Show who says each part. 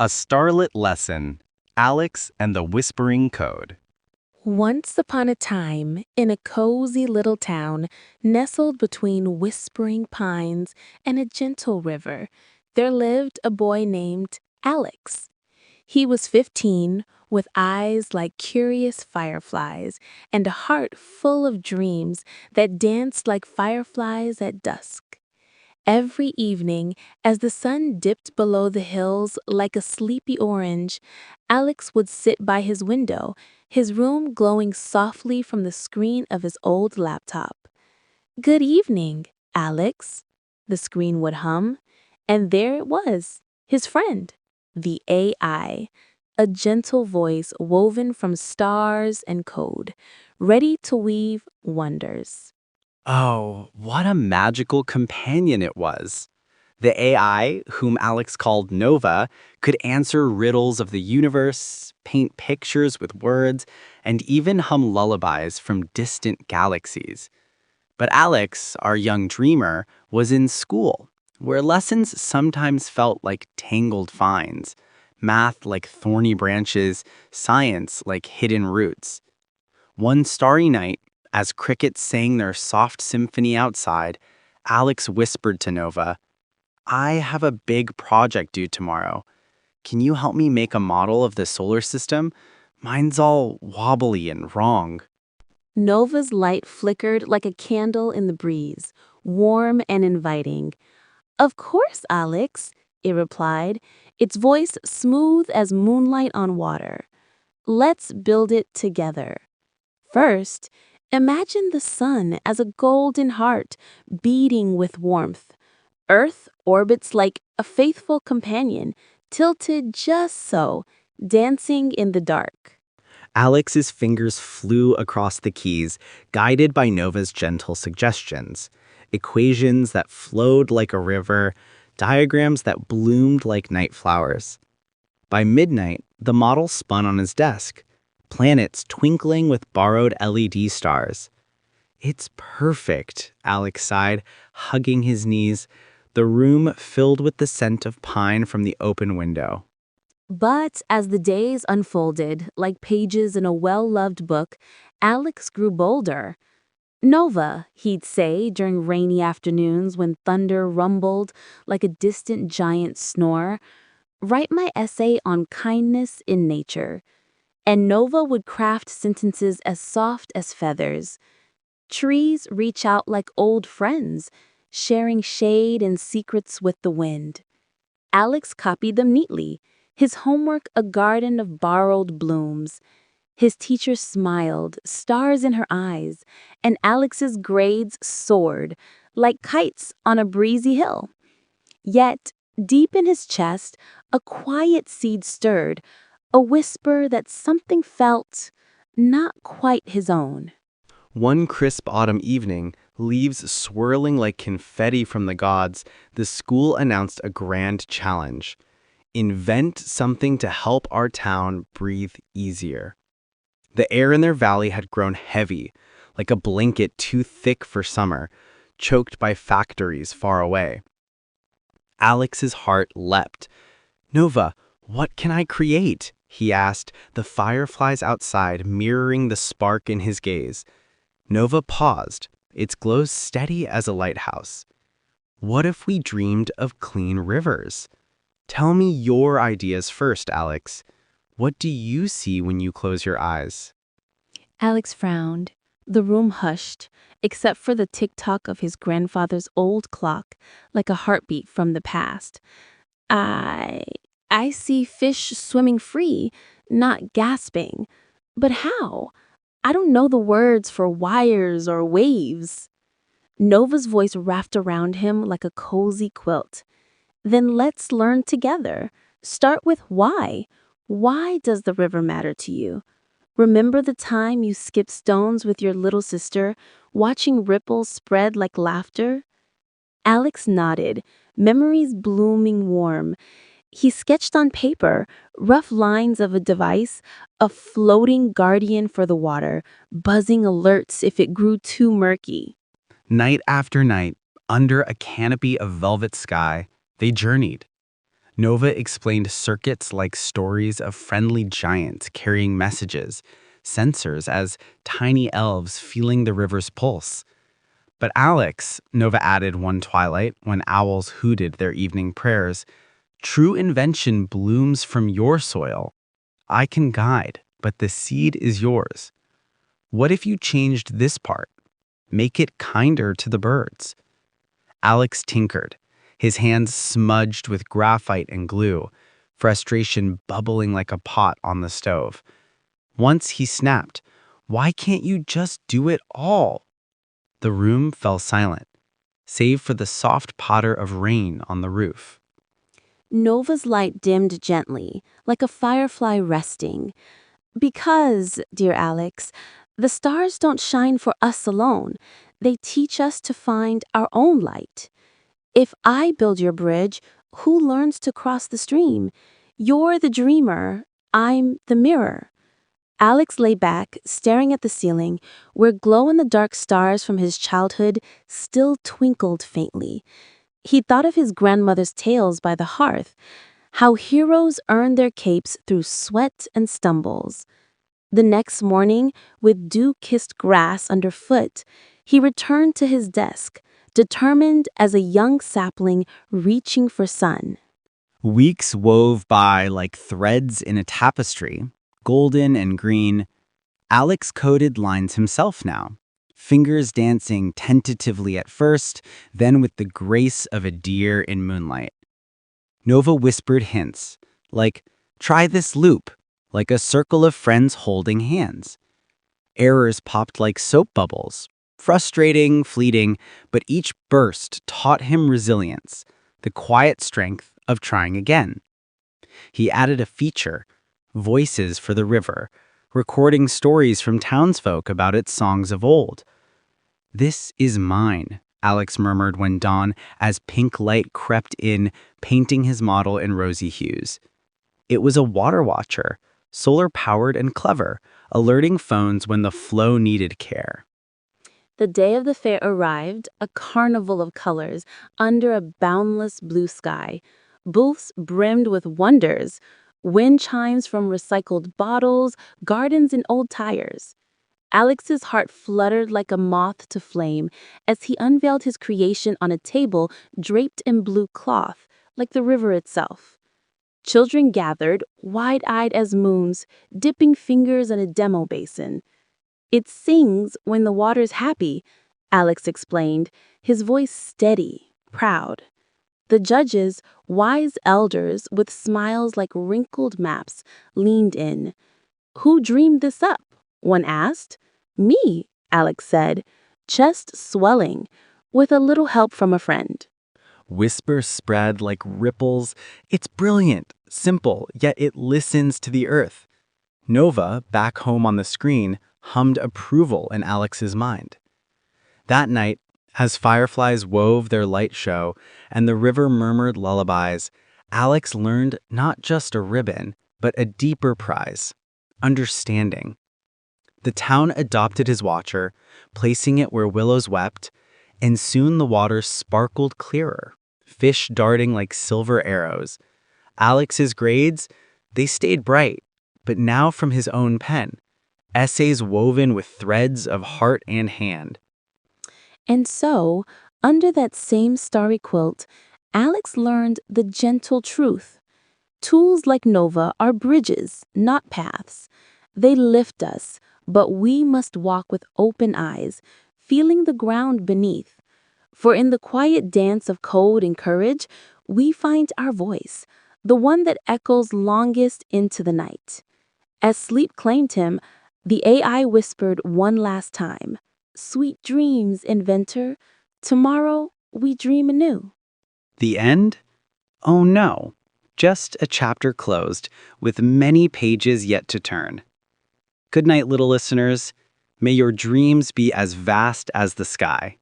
Speaker 1: A Starlit Lesson, Alex and the Whispering Code.
Speaker 2: Once upon a time, in a cozy little town nestled between whispering pines and a gentle river, there lived a boy named Alex. He was 15, with eyes like curious fireflies and a heart full of dreams that danced like fireflies at dusk. Every evening, as the sun dipped below the hills like a sleepy orange, Alex would sit by his window, his room glowing softly from the screen of his old laptop. "Good evening, Alex," the screen would hum, and there it was, his friend, the AI, a gentle voice woven from stars and code, ready to weave wonders.
Speaker 1: Oh, what a magical companion it was. The AI, whom Alex called Nova, could answer riddles of the universe, paint pictures with words, and even hum lullabies from distant galaxies. But Alex, our young dreamer, was in school, where lessons sometimes felt like tangled vines, math like thorny branches, science like hidden roots. One starry night, as crickets sang their soft symphony outside, Alex whispered to Nova, "I have a big project due tomorrow. Can you help me make a model of the solar system? Mine's all wobbly and wrong."
Speaker 2: Nova's light flickered like a candle in the breeze, warm and inviting. "Of course, Alex," it replied, its voice smooth as moonlight on water. "Let's build it together. First, imagine the sun as a golden heart beating with warmth. Earth orbits like a faithful companion, tilted just so, dancing in the dark."
Speaker 1: Alex's fingers flew across the keys, guided by Nova's gentle suggestions. Equations that flowed like a river, diagrams that bloomed like night flowers. By midnight, the model spun on his desk, planets twinkling with borrowed LED stars. "It's perfect," Alex sighed, hugging his knees, the room filled with the scent of pine from the open window.
Speaker 2: But as the days unfolded, like pages in a well-loved book, Alex grew bolder. "Nova," he'd say during rainy afternoons when thunder rumbled like a distant giant snore, "write my essay on kindness in nature." And Nova would craft sentences as soft as feathers. "Trees reach out like old friends, sharing shade and secrets with the wind." Alex copied them neatly, his homework a garden of borrowed blooms. His teacher smiled, stars in her eyes, and Alex's grades soared, like kites on a breezy hill. Yet, deep in his chest, a quiet seed stirred, a whisper that something felt not quite his own.
Speaker 1: One crisp autumn evening, leaves swirling like confetti from the gods, the school announced a grand challenge. Invent something to help our town breathe easier. The air in their valley had grown heavy, like a blanket too thick for summer, choked by factories far away. Alex's heart leapt. "Nova, what can I create?" he asked, the fireflies outside mirroring the spark in his gaze. Nova paused, its glow steady as a lighthouse. "What if we dreamed of clean rivers?" "Tell me your ideas first, Alex. What do you see when you close your eyes?"
Speaker 2: Alex frowned. The room hushed, except for the tick-tock of his grandfather's old clock, like a heartbeat from the past. I... I see fish swimming free, not gasping. But how? I don't know the words for wires or waves." Nova's voice wrapped around him like a cozy quilt. "Then let's learn together. Start with why. Why does the river matter to you? Remember the time you skipped stones with your little sister, watching ripples spread like laughter?" Alex nodded, memories blooming warm. He sketched on paper rough lines of a device, a floating guardian for the water, buzzing alerts if it grew too murky.
Speaker 1: Night after night, under a canopy of velvet sky, they journeyed. Nova explained circuits like stories of friendly giants carrying messages, sensors as tiny elves feeling the river's pulse. But Alex, Nova added one twilight when owls hooted their evening prayers, true invention blooms from your soil. I can guide, but the seed is yours. What if you changed this part? Make it kinder to the birds. Alex tinkered, his hands smudged with graphite and glue, frustration bubbling like a pot on the stove. Once he snapped, "Why can't you just do it all?" The room fell silent, save for the soft patter of rain on the roof.
Speaker 2: Nova's light dimmed gently, like a firefly resting. Because, dear Alex, the stars don't shine for us alone. They teach us to find our own light. If I build your bridge, who learns to cross the stream? You're the dreamer, I'm the mirror. Alex lay back, staring at the ceiling, where glow-in-the-dark stars from his childhood still twinkled faintly. He thought of his grandmother's tales by the hearth, how heroes earned their capes through sweat and stumbles. The next morning, with dew-kissed grass underfoot, he returned to his desk, determined as a young sapling reaching for sun.
Speaker 1: Weeks wove by like threads in a tapestry, golden and green. Alex coded lines himself now, fingers dancing tentatively at first, then with the grace of a deer in moonlight. Nova whispered hints, like, "Try this loop," like a circle of friends holding hands. Errors popped like soap bubbles, frustrating, fleeting, but each burst taught him resilience, the quiet strength of trying again. He added a feature, voices for the river, recording stories from townsfolk about its songs of old. "This is mine," Alex murmured when dawn, as pink light crept in, painting his model in rosy hues. It was a water watcher, solar-powered and clever, alerting phones when the flow needed care.
Speaker 2: The day of the fair arrived, a carnival of colors under a boundless blue sky. Booths brimmed with wonders, wind chimes from recycled bottles, gardens in old tires. Alex's heart fluttered like a moth to flame as he unveiled his creation on a table draped in blue cloth, like the river itself. Children gathered, wide-eyed as moons, dipping fingers in a demo basin. "It sings when the water's happy," Alex explained, his voice steady, proud. The judges, wise elders with smiles like wrinkled maps, leaned in. "Who dreamed this up?" one asked. "Me," Alex said, chest swelling, with a little help from a friend.
Speaker 1: Whispers spread like ripples. "It's brilliant, simple, yet it listens to the earth." Nova, back home on the screen, hummed approval in Alex's mind. That night, as fireflies wove their light show and the river murmured lullabies, Alex learned not just a ribbon, but a deeper prize: understanding. The town adopted his watcher, placing it where willows wept, and soon the water sparkled clearer, fish darting like silver arrows. Alex's grades, they stayed bright, but now from his own pen, essays woven with threads of heart and hand.
Speaker 2: And so, under that same starry quilt, Alex learned the gentle truth. Tools like Nova are bridges, not paths. They lift us, but we must walk with open eyes, feeling the ground beneath. For in the quiet dance of code and courage, we find our voice, the one that echoes longest into the night. As sleep claimed him, the AI whispered one last time, "Sweet dreams, inventor. Tomorrow we dream anew."
Speaker 1: The end? Oh no, just a chapter closed, with many pages yet to turn. Good night, little listeners. May your dreams be as vast as the sky.